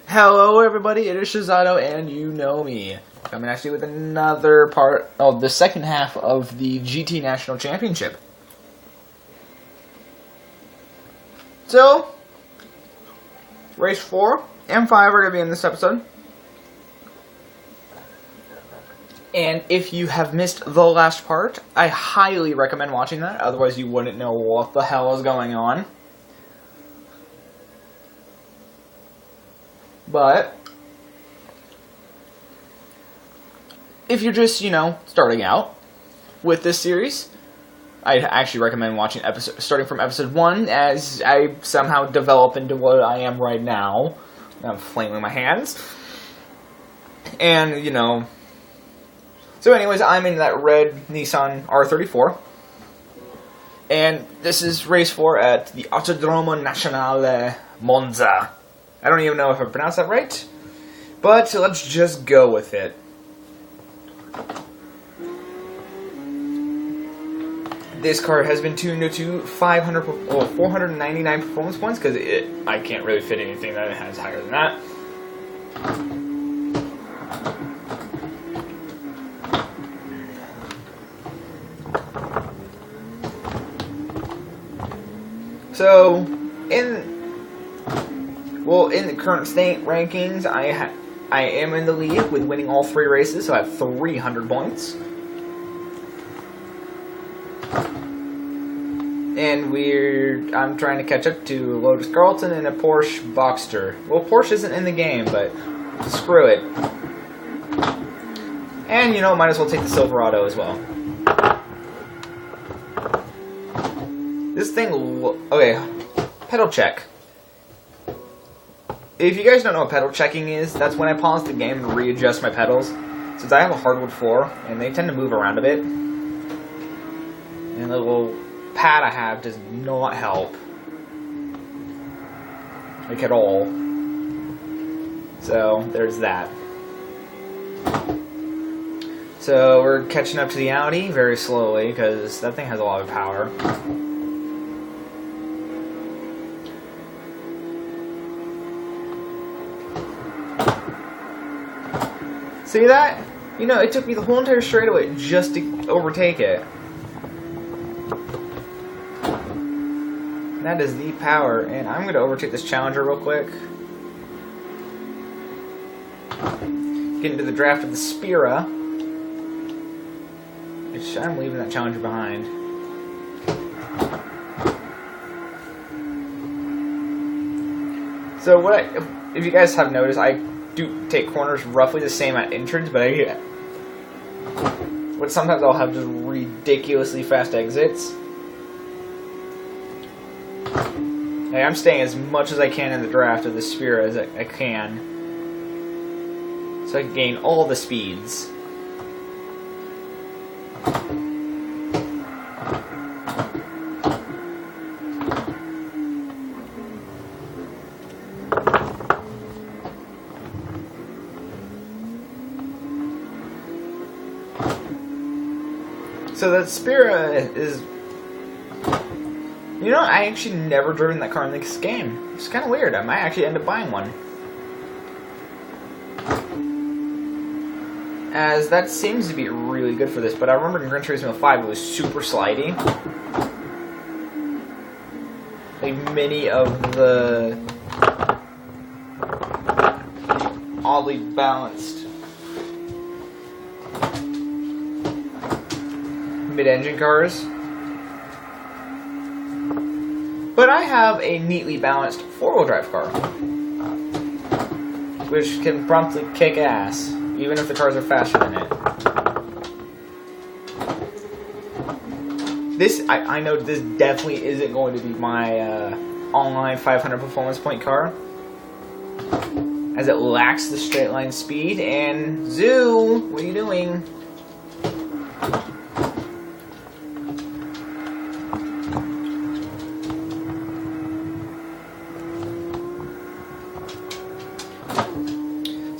Hello everybody, it is Shizato and you know me. Coming at you with another part of the second half of the GT National Championship. So, race 4 and 5 are going to be in this episode. And if you have missed the last part, I highly recommend watching that, otherwise you wouldn't know what the hell is going on. But if you're just, starting out with this series, I'd actually recommend watching starting from episode 1 as I somehow develop into what I am right now. I'm flaming my hands. And, so anyways, I'm in that red Nissan R34. And this is race 4 at the Autodromo Nazionale Monza. I don't even know if I pronounced that right, but let's just go with it. This car has been tuned to 499 performance points because I can't really fit anything that has higher than that. So, in the current state rankings, I am in the lead with winning all 3 races, so I have 300 points. And I'm trying to catch up to Lotus Carlton and a Porsche Boxster. Well, Porsche isn't in the game, but screw it. And, might as well take the Silverado as well. This thing, okay, pedal check. If you guys don't know what pedal checking is, that's when I pause the game and readjust my pedals. Since I have a hardwood floor, and they tend to move around a bit. And the little pad I have does not help. Like at all. So, there's that. So, we're catching up to the Audi very slowly, because that thing has a lot of power. See that? It took me the whole entire straightaway just to overtake it. That is the power, and I'm going to overtake this Challenger real quick. Get into the draft of the Spira. Which I'm leaving that Challenger behind. So if you guys have noticed, I do take corners roughly the same at entrance, but sometimes I'll have just ridiculously fast exits. Hey, I'm staying as much as I can in the draft of the Spira as I can, so I can gain all the speeds. So that Spira is... I actually never driven that car in this game. It's kind of weird. I might actually end up buying one. As that seems to be really good for this, but I remember in Gran Turismo 5 it was super slidey. Like many of the oddly balanced mid-engine cars. But I have a neatly balanced 4-wheel drive car, which can promptly kick ass, even if the cars are faster than it. I know this definitely isn't going to be my online 500 performance point car, as it lacks the straight line speed, and Zoo, what are you doing?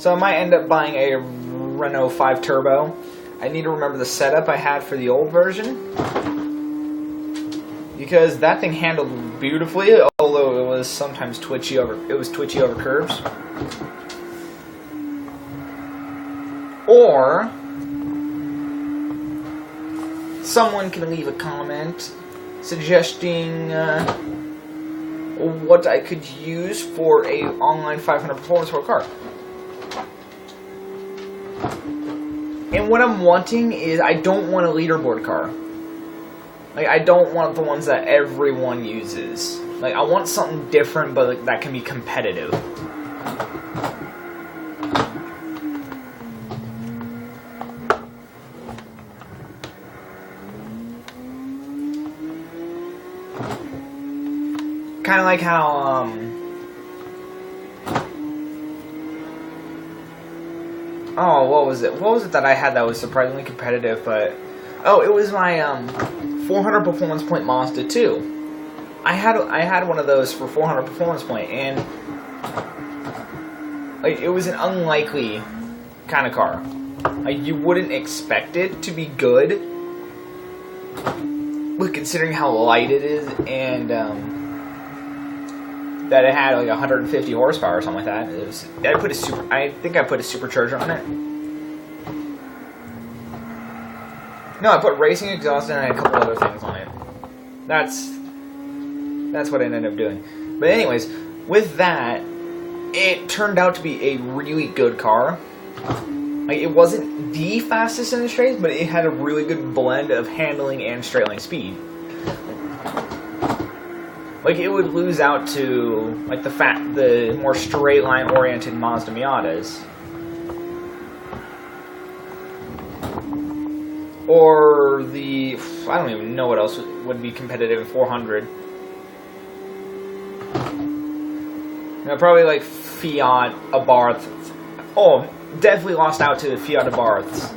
So I might end up buying a Renault 5 Turbo. I need to remember the setup I had for the old version. because that thing handled beautifully, although it was sometimes twitchy over curves. Or someone can leave a comment suggesting what I could use for a online 500 performance for a car. And what I'm wanting is, I don't want a leaderboard car. Like, I don't want the ones that everyone uses. Like, I want something different, but like, that can be competitive. Kind of like how, oh, what was it? What was it that I had that was surprisingly competitive, but... Oh, it was my, 400 performance point Mazda 2. I had one of those for 400 performance point, and... like, it was an unlikely kind of car. Like, you wouldn't expect it to be good, but considering how light it is, and, that it had like 150 horsepower or something like that. It was, I think I put a supercharger on it. No, I put racing exhaust and a couple other things on it. That's what I ended up doing. But anyways, with that, it turned out to be a really good car. Like, it wasn't the fastest in the straights, but it had a really good blend of handling and straight line speed. Like, it would lose out to, like, the more straight line oriented Mazda Miatas. Or the, I don't even know what else would be competitive in 400. You know, probably like Fiat Abarth. Oh, definitely lost out to Fiat Abarths.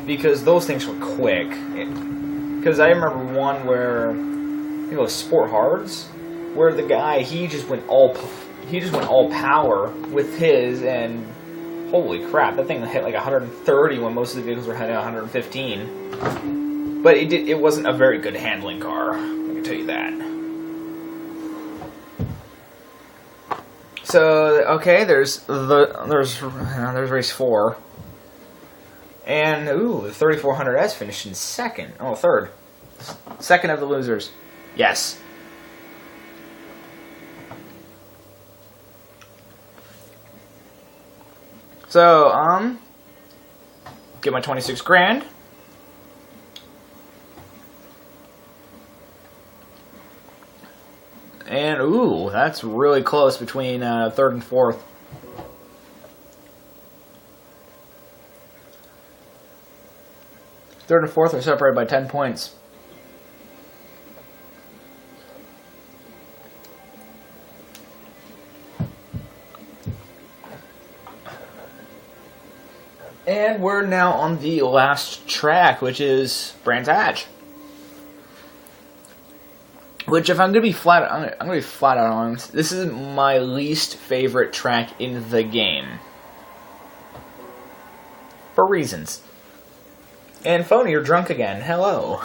Because those things were quick. Because I remember one where... I think it was Sport Hards, where the guy, he just went all power with his, and holy crap, that thing hit like 130 when most of the vehicles were heading 115. But it wasn't a very good handling car, I can tell you that. So okay, there's race 4, and ooh, the 3400S finished in second. Oh, third, second of the losers. Yes. So, get my 26 grand. And, ooh, that's really close between third and fourth. Third and fourth are separated by 10 points. And we're now on the last track, which is Brands Hatch. Which, if I'm gonna be flat out honest, this is my least favorite track in the game, for reasons. And Phony, you're drunk again. Hello.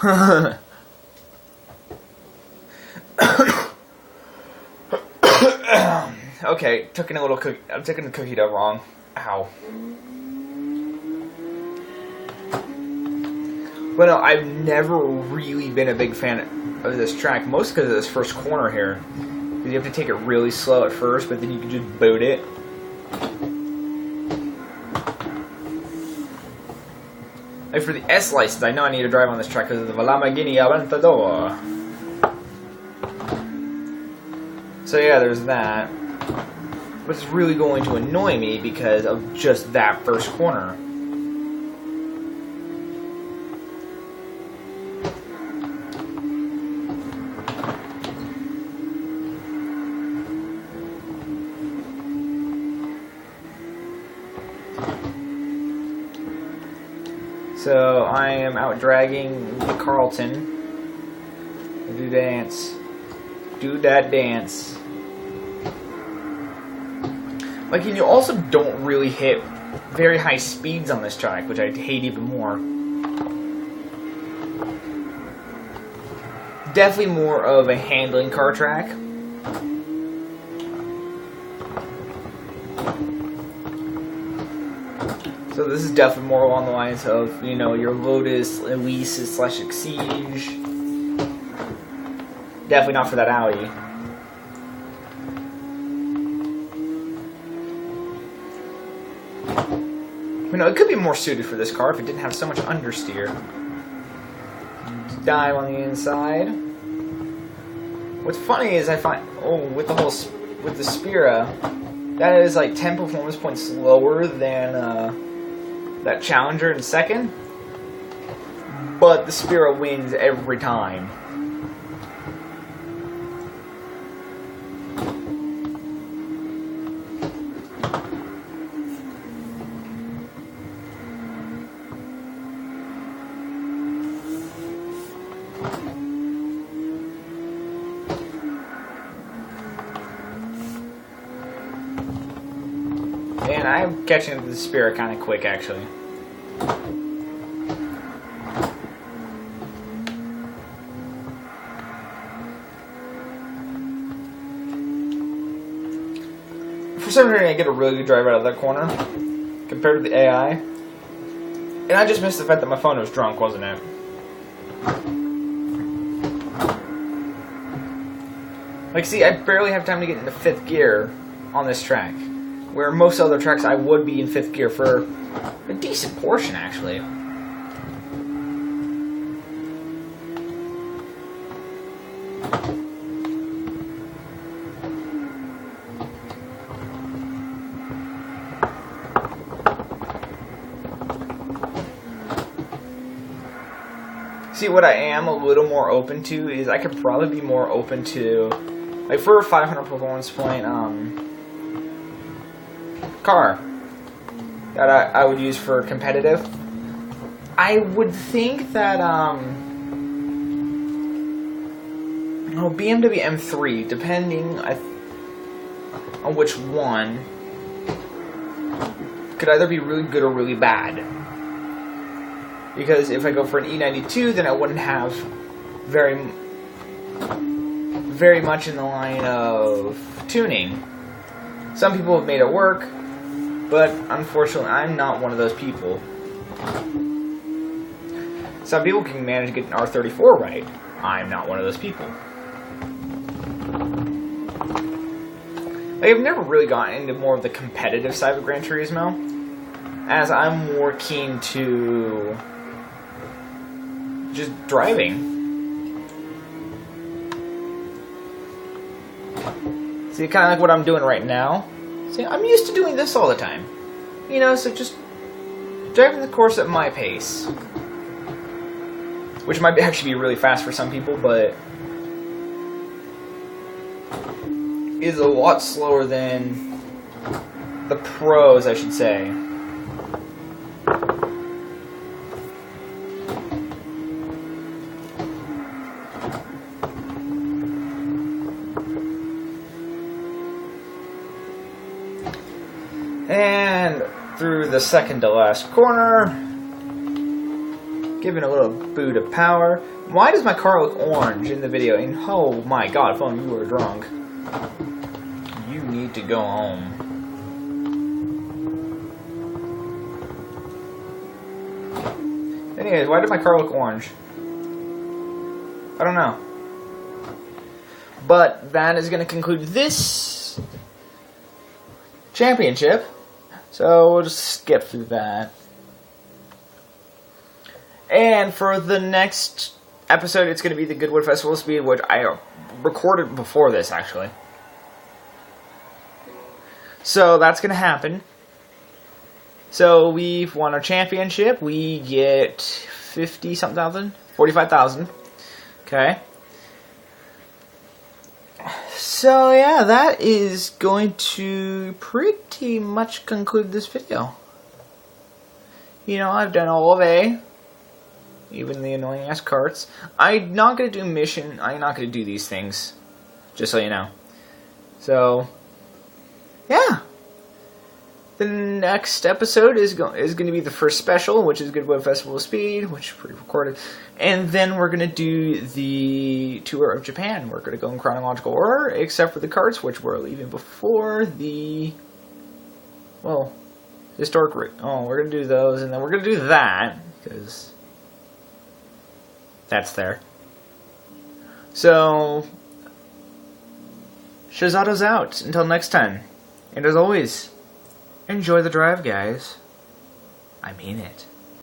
Okay, I'm taking the cookie dough wrong. Ow. But no, I've never really been a big fan of this track, mostly because of this first corner here. Because you have to take it really slow at first, but then you can just boot it. Like for the S license, I know I need to drive on this track because of the Lamborghini Aventador. So yeah, there's that. But it's really going to annoy me because of just that first corner. So I am out dragging the Carlton. Do dance. Do that dance. Like, and you also don't really hit very high speeds on this track, which I hate even more. Definitely more of a handling car track. So this is definitely more along the lines of, you know, your Lotus, Elise / Exige. Definitely not for that Audi. You know, it could be more suited for this car if it didn't have so much understeer. Dive on the inside. What's funny is I find, with the Spira, that is like 10 performance points slower than that Challenger in second. But the Spira wins every time. And I'm catching the Spirit kind of quick, actually. For some reason, I get a really good drive out of that corner compared to the AI. And I just missed the fact that my phone was drunk, wasn't it? Like, see, I barely have time to get into 5th gear on this track. Where most other tracks I would be in 5th gear for a decent portion, actually. See, what I am a little more open to is I could probably be more open to, like, for a 500 performance point, car that I would use for competitive. I would think that BMW M3, depending on which one, could either be really good or really bad. Because if I go for an E92, then I wouldn't have very much in the line of tuning. Some people have made it work, but unfortunately, I'm not one of those people. Some people can manage to get an R34 right. I'm not one of those people. Like, I've never really gotten into more of the competitive side of Gran Turismo, as I'm more keen to just driving. See, kind of like what I'm doing right now. See, I'm used to doing this all the time. You know, so just driving the course at my pace. Which might actually be really fast for some people, but is a lot slower than the pros, I should say. And through the second to last corner, giving a little boot of power. Why does my car look orange in the video? And oh my god, phone, you are drunk. You need to go home. Anyways, why did my car look orange? I don't know. But that is going to conclude this championship. So we'll just skip through that. And for the next episode, it's going to be the Goodwood Festival Speed, which I recorded before this, actually. So that's going to happen. So we've won our championship. We get 50-something thousand? 45,000. Okay. So yeah, that is going to pretty much conclude this video. You know, I've done all of A. Even the annoying ass carts. I'm not going to do mission. I'm not going to do these things. Just so you know. So, yeah. The next episode is going to be the first special, which is Goodwood Festival of Speed, which is pre-recorded. And then we're going to do the tour of Japan. We're going to go in chronological order, except for the carts, which we're leaving before the... Well, Historic... Oh, we're going to do those, and then we're going to do that, because that's there. So, Shazada's out. Until next time. And as always, enjoy the drive, guys. I mean it.